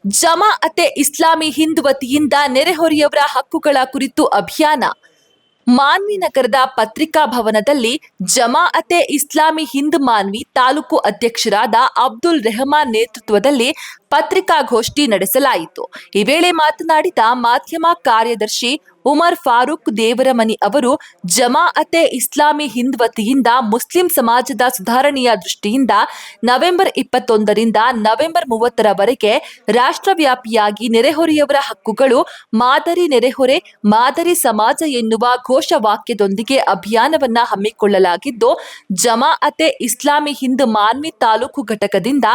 ಜಮಾಅತೆ ಇಸ್ಲಾಮಿ ಹಿಂದ್ ವತಿಯಿಂದ ನೆರೆಹೊರೆಯವರ ಹಕ್ಕುಗಳ ಕುರಿತು ಅಭಿಯಾನ. ಮಾನ್ವಿ ನಗರದ ಪತ್ರಿಕಾ ಭವನದಲ್ಲಿ ಜಮಾಅತೆ ಇಸ್ಲಾಮಿ ಹಿಂದ್ ಮಾನ್ವಿ ತಾಲೂಕು ಅಧ್ಯಕ್ಷರಾದ ಅಬ್ದುಲ್ ರೆಹಮಾನ್ ನೇತೃತ್ವದಲ್ಲಿ ಪತ್ರಿಕಾಗೋಷ್ಠಿ ನಡೆಸಲಾಯಿತು. ಈ ವೇಳೆ ಮಾತನಾಡಿದ ಮಾಧ್ಯಮ ಕಾರ್ಯದರ್ಶಿ ಉಮರ್ ಫಾರೂಕ್ ದೇವರಮನಿ ಅವರು, ಜಮಾಅತೆ ಇಸ್ಲಾಮಿ ಹಿಂದ್ ವತಿಯಿಂದ ಮುಸ್ಲಿಂ ಸಮಾಜದ ಸುಧಾರಣೆಯ ದೃಷ್ಟಿಯಿಂದ ನವೆಂಬರ್ 21ರಿಂದ ನವೆಂಬರ್ 30ರವರೆಗೆ ರಾಷ್ಟ್ರವ್ಯಾಪಿಯಾಗಿ ನೆರೆಹೊರೆಯವರ ಹಕ್ಕುಗಳು, ಮಾದರಿ ನೆರೆಹೊರೆ, ಮಾದರಿ ಸಮಾಜ ಎನ್ನುವ ಘೋಷವಾಕ್ಯದೊಂದಿಗೆ ಅಭಿಯಾನವನ್ನ ಹಮ್ಮಿಕೊಳ್ಳಲಾಗಿದ್ದು, ಜಮಾಅತೆ ಇಸ್ಲಾಮಿ ಹಿಂದ್ ಮಾನ್ವಿ ತಾಲೂಕು ಘಟಕದಿಂದ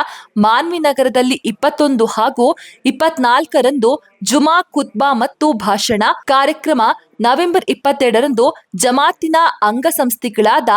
ಮಾನ್ವಿ ನಗರದಲ್ಲಿ 21 ಹಾಗೂ 24ರಂದು ಜುಮಾ ಖುತ್ಬಾ ಮತ್ತು ಭಾಷಣ ಕಾರ್ಯಕ್ರಮ, ನವೆಂಬರ್ 22ರಂದು ಜಮಾತಿನ ಅಂಗಸಂಸ್ಥೆಗಳಾದ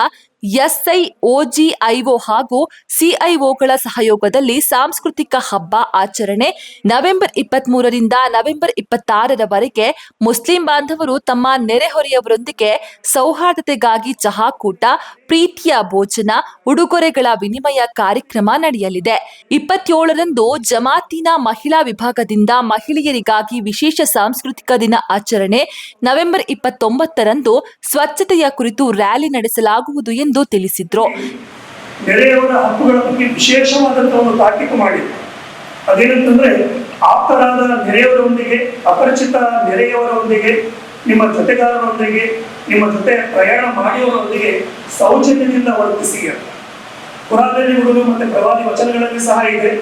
SIOGIO ಹಾಗೂ CIOಗಳ ಸಹಯೋಗದಲ್ಲಿ ಸಾಂಸ್ಕೃತಿಕ ಹಬ್ಬ ಆಚರಣೆ, ನವೆಂಬರ್ 23ರಿಂದ ನವೆಂಬರ್ 26ರವರೆಗೆ ಮುಸ್ಲಿಂ ಬಾಂಧವರು ತಮ್ಮ ನೆರೆಹೊರೆಯವರೊಂದಿಗೆ ಸೌಹಾರ್ದತೆಗಾಗಿ ಚಹಾಕೂಟ, ಪ್ರೀತಿಯ ಭೋಜನ, ಉಡುಗೊರೆಗಳ ವಿನಿಮಯ ಕಾರ್ಯಕ್ರಮ ನಡೆಯಲಿದೆ. 27ರಂದು ಜಮಾತಿನ ಮಹಿಳಾ ವಿಭಾಗದಿಂದ ಮಹಿಳೆಯರಿಗಾಗಿ ವಿಶೇಷ ಸಾಂಸ್ಕೃತಿಕ ದಿನ ಆಚರಣೆ, ನವೆಂಬರ್ 29ರಂದು ಸ್ವಚ್ಛತೆಯ ಕುರಿತು ರ್ಯಾಲಿ ನಡೆಸಲಾಗುವುದು ಎಂದು ತಿಳಿಸಿದ್ರು. ನೆರೆಯವರ ಹಕ್ಕುಗಳ ಬಗ್ಗೆ ವಿಶೇಷವಾದಂತಹ ಒಂದು ತಾಕೀತು ಮಾಡಿದೆ. ಅದೇನಂತಂದ್ರೆ, ಆಪ್ತರಾದ ನೆರೆಯವರೊಂದಿಗೆ, ಅಪರಿಚಿತ ನೆರೆಯವರೊಂದಿಗೆ, ನಿಮ್ಮ ಜೊತೆಗಾರರೊಂದಿಗೆ, ನಿಮ್ಮ ಜೊತೆ ಪ್ರಯಾಣ ಮಾಡಿಯವರೊಂದಿಗೆ ಸೌಜನ್ಯದಿಂದ ವರ್ತಿಸಿ. ಕುರಾನ್ನಲ್ಲಿ ಮತ್ತೆ ಪ್ರವಾದಿ ವಚನಗಳಲ್ಲಿ ಸಹ ಇದೆ,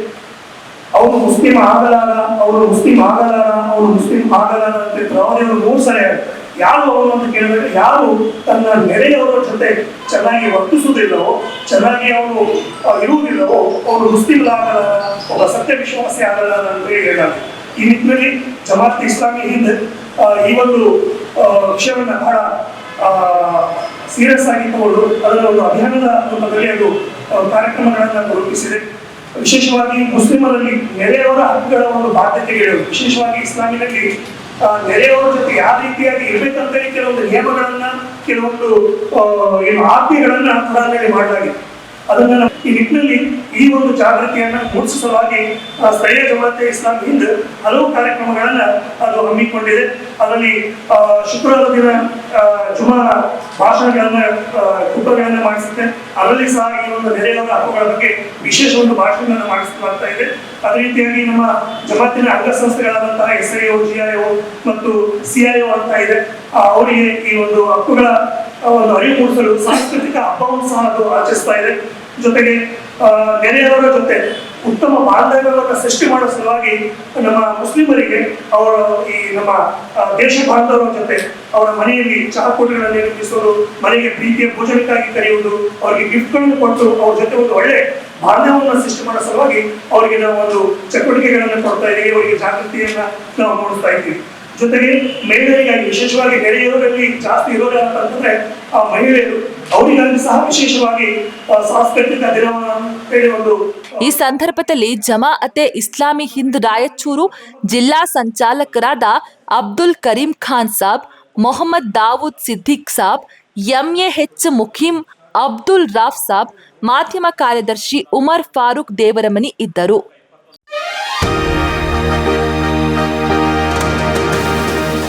ಅವನು ಮುಸ್ಲಿಂ ಆಗಲಾರ, ಅವನು ಮುಸ್ಲಿಂ ಆಗಲಾರ, ಅವನು ಮುಸ್ಲಿಂ ಆಗಲಾರ ಅಂತ ಪ್ರವಾದಿಯವರು 3 ಸಲ ಹೇಳ್ತಾರೆ. ಯಾರು ಅವನು ಅಂತ ಕೇಳಿದ್ರೆ, ಯಾರು ತನ್ನ ನೆರೆಯವರ ಜೊತೆ ಚೆನ್ನಾಗಿ ವರ್ತಿಸುವುದಿಲ್ಲವೋ, ಚೆನ್ನಾಗಿ ಅವನು ಇರುವುದಿಲ್ಲವೋ, ಅವನು ಮುಸ್ಲಿಂ ಆಗಲಾರ, ಒಬ್ಬ ಸತ್ಯ ವಿಶ್ವಾಸಿ ಆಗಲಾರ ಅಂತ ಹೇಳಲಾಗಿದೆ. ಈ ನಿಟ್ಟಿನಲ್ಲಿ ಜಮಾತ್ ಇಸ್ಲಾಮಿ ಹಿಂದ್ ಈ ಒಂದು ವಿಷಯವನ್ನ ಬಹಳ ಸೀರಿಯಸ್ ಆಗಿ ತಗೊಂಡು ಅದರ ಒಂದು ಅಭಿಯಾನದ ರೂಪದಲ್ಲಿ ಅದು ಕಾರ್ಯಕ್ರಮಗಳನ್ನು ರೂಪಿಸಿದೆ. ವಿಶೇಷವಾಗಿ ಮುಸ್ಲಿಮರಲ್ಲಿ ನೆರೆಯವರ ಹಕ್ಕುಗಳ ಒಂದು ಬಾಧ್ಯತೆಗಳು, ವಿಶೇಷವಾಗಿ ಇಸ್ಲಾಮಿನಲ್ಲಿ ನೆರೆಯವರ ಜೊತೆ ಯಾವ ರೀತಿಯಾಗಿ ಇರ್ಬೇಕಂತ ಕೆಲವೊಂದು ನಿಯಮಗಳನ್ನ, ಕೆಲವೊಂದು ಆಜ್ಞೆಗಳನ್ನ ಕುರಾನ್ನಲ್ಲಿ ಮಾಡಲಾಗಿದೆ. ಅದನ್ನ ಈ ನಿಟ್ಟಿನಲ್ಲಿ ಈ ಒಂದು ಜಾಗೃತಿಯನ್ನ ಮೂಡಿಸುವ ಸ್ಥಳೀಯ ಜಮಾತೆ ಇಸ್ಲಾಂ ಹಿಂದ್ ಹಲವು ಕಾರ್ಯಕ್ರಮಗಳನ್ನ ಅದು ಹಮ್ಮಿಕೊಂಡಿದೆ. ಅದರಲ್ಲಿ ಶುಕ್ರವಾರ ದಿನ ಜುಮಾ ಭಾಷಣಗಳನ್ನ, ಕುಟುಂಬಗಳನ್ನ ಮಾಡಿಸುತ್ತೆ. ಅದರಲ್ಲಿ ಸಹ ಈ ಒಂದು ನೆರೆಯವರ ಹಕ್ಕುಗಳ ಬಗ್ಗೆ ವಿಶೇಷ ಒಂದು ಭಾಷಣಗಳನ್ನು ಮಾಡಿಸಲಾಗ್ತಾ ಇದೆ. ಅದೇ ರೀತಿಯಾಗಿ ನಮ್ಮ ಜಮಾತಿನ ಅಂಗಸಂಸ್ಥೆಗಳಾದಂತಹ SIOGIO ಮತ್ತು CIO ಅಂತ ಇದೆ, ಅವರಿಗೆ ಈ ಒಂದು ಹಕ್ಕುಗಳ ಒಂದು ಅರಿವು ಮೂಡಿಸಲು ಸಾಂಸ್ಕೃತಿಕ ಹಬ್ಬವನ್ನು ಸಹ ಅದು ಆಚರಿಸ್ತಾ ಇದೆ. ಜೊತೆಗೆ ನೆರೆಯವರ ಜೊತೆ ಉತ್ತಮ ಬಾಂಧವ್ಯವನ್ನು ಸೃಷ್ಟಿ ಮಾಡುವ ಸಲುವಾಗಿ ನಮ್ಮ ಮುಸ್ಲಿಮರಿಗೆ ಅವರ ಈ ನಮ್ಮ ದೇಶ ಬಾಂಧವರ ಜೊತೆ ಅವರ ಮನೆಯಲ್ಲಿ ಚಹಾಕೂಟಗಳನ್ನು ನಿರ್ಮಿಸುವುದು, ಮನೆಗೆ ಪ್ರೀತಿಯ ಭೋಜನಕ್ಕಾಗಿ ಕರೆಯುವುದು, ಅವರಿಗೆ ಗಿಫ್ಟ್ಗಳನ್ನು ಕೊಟ್ಟು ಅವ್ರ ಜೊತೆ ಒಂದು ಒಳ್ಳೆ ಬಾಂಧವ್ಯವನ್ನು ಸೃಷ್ಟಿ ಮಾಡೋ ಸಲುವಾಗಿ ಅವರಿಗೆ ನಾವು ಒಂದು ಚಟುವಟಿಕೆಗಳನ್ನು ಕೊಡ್ತಾ ಇದ್ದೀವಿ, ಅವರಿಗೆ ಜಾಗೃತಿಯನ್ನ ನಾವು ಮೂಡಿಸ್ತಾ ಇದ್ದೀವಿ. ಜೊತೆಗೆ ಮಹಿಳೆಯರಿಗಾಗಿ, ವಿಶೇಷವಾಗಿ ನೆರೆಯವರಲ್ಲಿ ಜಾಸ್ತಿ ಇರೋರು ಅಂತಂದ್ರೆ ಆ ಮಹಿಳೆಯರು, ಅವರಿಗಾಗಿ ಸಹ ವಿಶೇಷವಾಗಿ ಸಾಂಸ್ಕೃತಿಕ ದಿನವನ್ನು ಹೇಳಿ ಒಂದು. ಈ ಸಂದರ್ಭದಲ್ಲಿ ಜಮಾಅತೆ ಇಸ್ಲಾಮಿ ಹಿಂದ್ ರಾಯಚೂರು ಜಿಲ್ಲಾ ಸಂಚಾಲಕರಾದ ಅಬ್ದುಲ್ ಕರೀಂ ಖಾನ್ ಸಾಬ್, ಮೊಹಮ್ಮದ್ ದಾವೂದ್ ಸಿದ್ದಿಕ್ ಸಾಬ್, MAH ಮುಖೀಂ ಅಬ್ದುಲ್ ರಾಫ್ ಸಾಬ್, ಮಾಧ್ಯಮ ಕಾರ್ಯದರ್ಶಿ ಉಮರ್ ಫಾರೂಕ್ ದೇವರಮನಿ ಇದ್ದರು.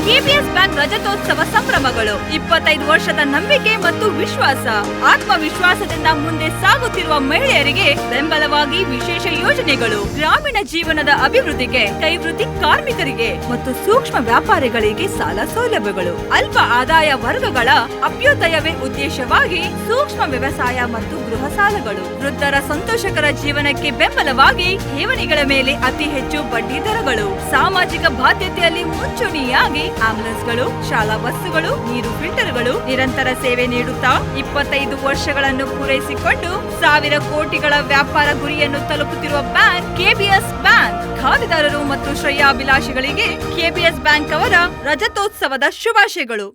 KBS bank ರಜತೋತ್ಸವ ಸಂಭ್ರಮಗಳು. 25 ವರ್ಷದ ನಂಬಿಕೆ ಮತ್ತು ವಿಶ್ವಾಸ, ಆತ್ಮವಿಶ್ವಾಸದಿಂದ ಮುಂದೆ ಸಾಗುತ್ತಿರುವ ಮಹಿಳೆಯರಿಗೆ ಬೆಂಬಲವಾಗಿ ವಿಶೇಷ ಯೋಜನೆಗಳು, ಗ್ರಾಮೀಣ ಜೀವನದ ಅಭಿವೃದ್ಧಿಗೆ, ಕೈವೃತ್ತಿ ಕಾರ್ಮಿಕರಿಗೆ ಮತ್ತು ಸೂಕ್ಷ್ಮ ವ್ಯಾಪಾರಿಗಳಿಗೆ ಸಾಲ ಸೌಲಭ್ಯಗಳು, ಅಲ್ಪ ಆದಾಯ ವರ್ಗಗಳ ಅಭ್ಯುದಯವೇ ಉದ್ದೇಶವಾಗಿ ಸೂಕ್ಷ್ಮ ವ್ಯವಸಾಯ ಮತ್ತು ಗೃಹ ಸಾಲಗಳು, ವೃದ್ಧರ ಸಂತೋಷಕರ ಜೀವನಕ್ಕೆ ಬೆಂಬಲವಾಗಿ ಠೇವಣಿಗಳ ಮೇಲೆ ಅತಿ ಹೆಚ್ಚು ಬಡ್ಡಿ ದರಗಳು, ಸಾಮಾಜಿಕ ಬಾಧ್ಯತೆಯಲ್ಲಿ ಮುಂಚೂಣಿಯಾಗಿ ಆಂಬುಲೆನ್ಸ್ಗಳು, ಶಾಲಾ ಬಸ್ಸುಗಳು, ನೀರು ಫಿಲ್ಟರ್ಗಳು, ನಿರಂತರ ಸೇವೆ ನೀಡುತ್ತಾ 25 ವರ್ಷಗಳನ್ನು ಪೂರೈಸಿಕೊಂಡು 1000 ಕೋಟಿಗಳ ವ್ಯಾಪಾರ ಗುರಿಯನ್ನು ತಲುಪುತ್ತಿರುವ ಬ್ಯಾಂಕ್ KBS ಬ್ಯಾಂಕ್. ಖಾತೆದಾರರು ಮತ್ತು ಶ್ರೇಯಾಭಿಲಾಷಿಗಳಿಗೆ KBS ಬ್ಯಾಂಕ್ ಅವರ ರಜತೋತ್ಸವದ ಶುಭಾಶಯಗಳು.